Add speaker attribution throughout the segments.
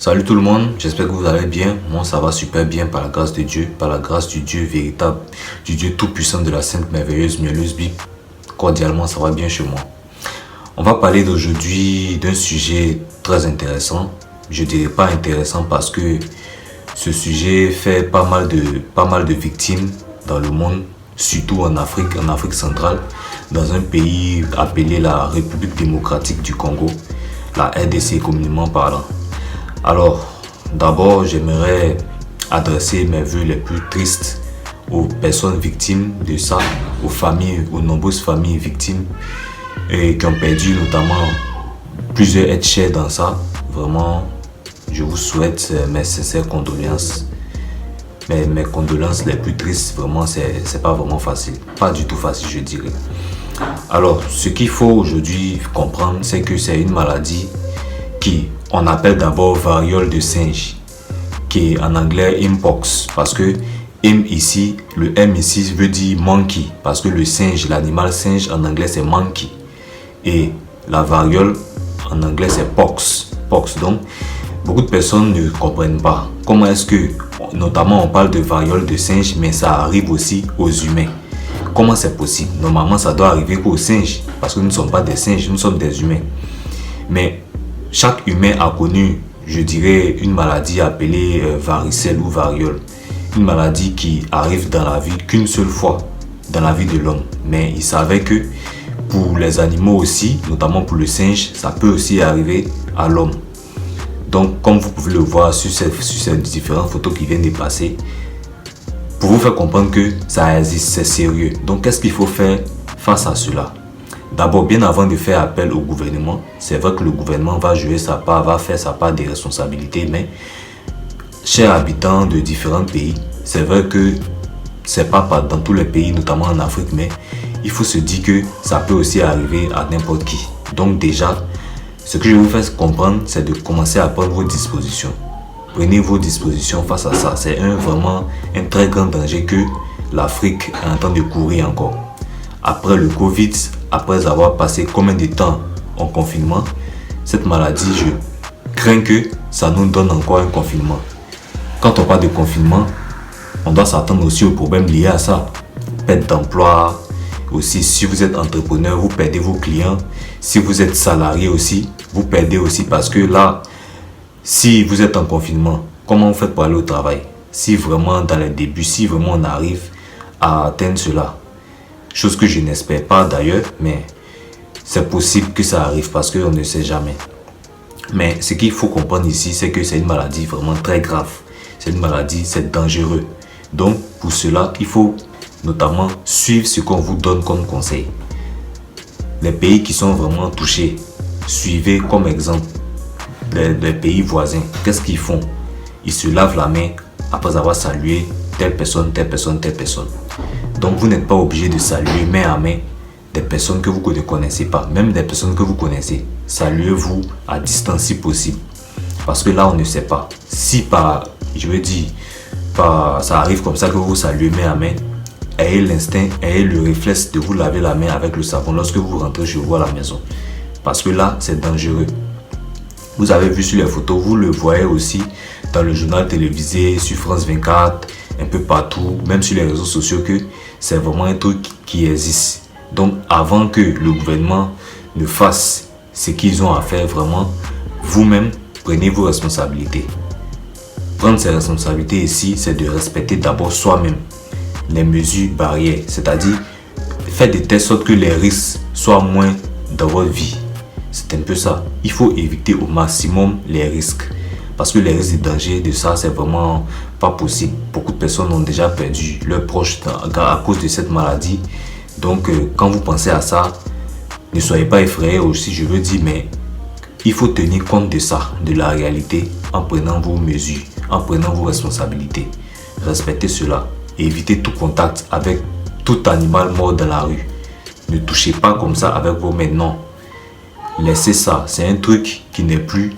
Speaker 1: Salut tout le monde, j'espère que vous allez bien. Moi ça va super bien par la grâce de Dieu, par la grâce du Dieu véritable, du Dieu tout-puissant de la Sainte Merveilleuse Mielleuse Bible. Cordialement, ça va bien chez moi. On va parler d'aujourd'hui d'un sujet très intéressant. Je dirais pas intéressant parce que ce sujet fait pas mal de victimes dans le monde, surtout en Afrique centrale, dans un pays appelé la République démocratique du Congo, la RDC communément parlant. Alors, d'abord, j'aimerais adresser mes vœux les plus tristes aux personnes victimes de ça, aux familles, aux nombreuses familles victimes et qui ont perdu notamment plusieurs êtres chers dans ça. Vraiment, je vous souhaite mes sincères condoléances. Mais mes condoléances les plus tristes, vraiment, c'est pas vraiment facile. Pas du tout facile, je dirais. Alors, ce qu'il faut aujourd'hui comprendre, c'est que c'est une maladie on appelle d'abord variole de singe, qui est en anglais mpox, parce que le M ici veut dire monkey, parce que le singe, l'animal singe en anglais c'est monkey, et la variole en anglais c'est pox. Donc, beaucoup de personnes ne comprennent pas comment est-ce que, notamment on parle de variole de singe, mais ça arrive aussi aux humains. Comment c'est possible? Normalement ça doit arriver qu'aux singes, parce que nous ne sommes pas des singes, nous sommes des humains. Mais chaque humain a connu, je dirais, une maladie appelée varicelle ou variole. Une maladie qui arrive dans la vie qu'une seule fois dans la vie de l'homme. Mais il savait que pour les animaux aussi, notamment pour le singe, ça peut aussi arriver à l'homme. Donc, comme vous pouvez le voir sur ces différentes photos qui viennent de passer, pour vous faire comprendre que ça existe, c'est sérieux. Donc, qu'est-ce qu'il faut faire face à cela? D'abord, bien avant de faire appel au gouvernement, c'est vrai que le gouvernement va jouer sa part, va faire sa part des responsabilités, mais chers habitants de différents pays, c'est vrai que c'est pas dans tous les pays, notamment en Afrique, mais il faut se dire que ça peut aussi arriver à n'importe qui. Donc déjà, ce que je vais vous faire comprendre, c'est de commencer à prendre vos dispositions. Prenez vos dispositions face à ça. C'est vraiment un très grand danger que l'Afrique est en train de courir encore. Après le Covid, après avoir passé combien de temps en confinement, cette maladie, je crains que ça nous donne encore un confinement. Quand on parle de confinement, on doit s'attendre aussi aux problèmes liés à ça. Perte d'emploi, aussi si vous êtes entrepreneur, vous perdez vos clients. Si vous êtes salarié aussi, vous perdez aussi parce que là, si vous êtes en confinement, comment vous faites pour aller au travail? Si vraiment dans les débuts, si vraiment on arrive à atteindre cela. Chose que je n'espère pas d'ailleurs, mais c'est possible que ça arrive parce qu'on ne sait jamais. Mais ce qu'il faut comprendre ici, c'est que c'est une maladie vraiment très grave. C'est une maladie, c'est dangereux. Donc pour cela, il faut notamment suivre ce qu'on vous donne comme conseil. Les pays qui sont vraiment touchés, suivez comme exemple les pays voisins. Qu'est-ce qu'ils font? Ils se lavent la main après avoir salué telle personne, telle personne, telle personne. Donc vous n'êtes pas obligé de saluer main à main des personnes que vous ne connaissez pas, même des personnes que vous connaissez. Saluez-vous à distance si possible. Parce que là on ne sait pas. Si ça arrive comme ça que vous saluez main à main, ayez l'instinct, ayez le réflexe de vous laver la main avec le savon lorsque vous rentrez chez vous à la maison. Parce que là c'est dangereux. Vous avez vu sur les photos, vous le voyez aussi dans le journal télévisé, sur France 24, un peu partout, même sur les réseaux sociaux, que c'est vraiment un truc qui existe. Donc avant que le gouvernement ne fasse ce qu'ils ont à faire, vraiment, vous-même, prenez vos responsabilités. Prendre ses responsabilités ici, c'est de respecter d'abord soi-même les mesures barrières, c'est-à-dire faire de telle sorte que les risques soient moins dans votre vie. C'est un peu ça. Il faut éviter au maximum les risques. Parce que les risques de danger de ça, c'est vraiment pas possible. Beaucoup de personnes ont déjà perdu leurs proches à cause de cette maladie. Donc, quand vous pensez à ça, ne soyez pas effrayés aussi, je veux dire, mais il faut tenir compte de ça, de la réalité, en prenant vos mesures, en prenant vos responsabilités. Respectez cela. Et évitez tout contact avec tout animal mort dans la rue. Ne touchez pas comme ça avec vos mains, non. Laissez ça, c'est un truc qui n'est plus.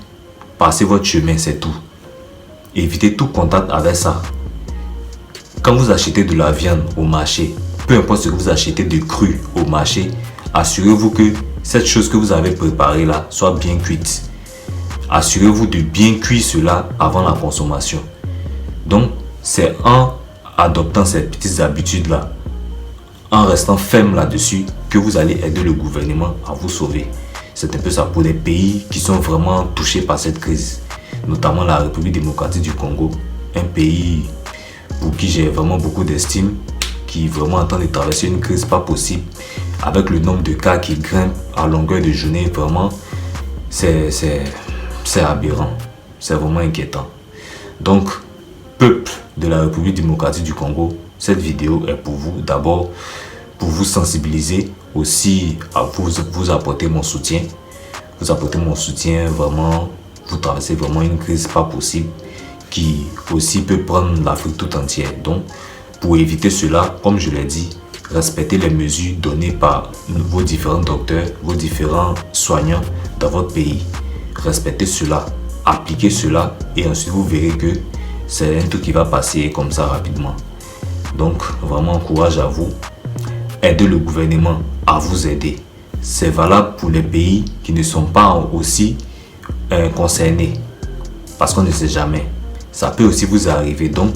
Speaker 1: Passez votre chemin, c'est tout. Évitez tout contact avec ça. Quand vous achetez de la viande au marché, peu importe ce que vous achetez de cru au marché, assurez-vous que cette chose que vous avez préparée là soit bien cuite. assurez-vous de bien cuire cela avant la consommation. Donc, c'est en adoptant ces petites habitudes-là, en restant ferme là-dessus, que vous allez aider le gouvernement à vous sauver. C'est un peu ça pour les pays qui sont vraiment touchés par cette crise, notamment la République démocratique du Congo, un pays pour qui j'ai vraiment beaucoup d'estime, qui est vraiment en train de traverser une crise pas possible, avec le nombre de cas qui grimpe à longueur de journée. Vraiment, c'est aberrant, c'est vraiment inquiétant. Donc, peuple de la République démocratique du Congo, cette vidéo est pour vous, d'abord pour vous sensibiliser, aussi à vous apporter mon soutien. Vous apporter mon soutien, vraiment, vous traversez vraiment une crise pas possible qui aussi peut prendre l'Afrique tout entière. Donc, pour éviter cela, comme je l'ai dit, respectez les mesures données par vos différents docteurs, vos différents soignants dans votre pays. Respectez cela, appliquez cela et ensuite vous verrez que c'est un truc qui va passer comme ça rapidement. Donc, vraiment, courage à vous. Aidez le gouvernement à vous aider. C'est valable pour les pays qui ne sont pas aussi concernés. Parce qu'on ne sait jamais. Ça peut aussi vous arriver. Donc,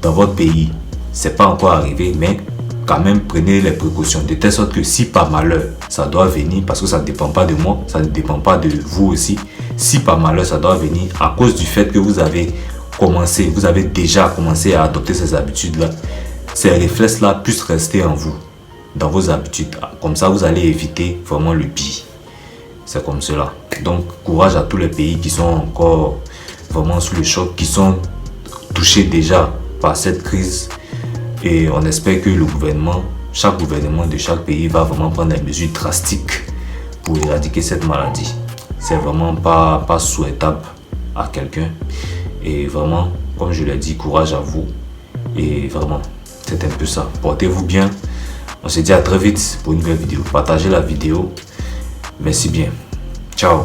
Speaker 1: dans votre pays, c'est pas encore arrivé, mais quand même, prenez les précautions. De telle sorte que si par malheur, ça doit venir, parce que ça ne dépend pas de moi, ça ne dépend pas de vous aussi. Si par malheur, ça doit venir à cause du fait que vous avez déjà commencé à adopter ces habitudes-là, ces réflexes-là puissent rester en vous, dans vos habitudes. Comme ça, vous allez éviter vraiment le pire. C'est comme cela. Donc, courage à tous les pays qui sont encore vraiment sous le choc, qui sont touchés déjà par cette crise. Et on espère que le gouvernement, chaque gouvernement de chaque pays va vraiment prendre des mesures drastiques pour éradiquer cette maladie. C'est vraiment pas souhaitable à quelqu'un. Et vraiment, comme je l'ai dit, courage à vous. Et vraiment, c'est un peu ça. Portez-vous bien. On se dit à très vite pour une nouvelle vidéo. Partagez la vidéo. Merci bien. Ciao.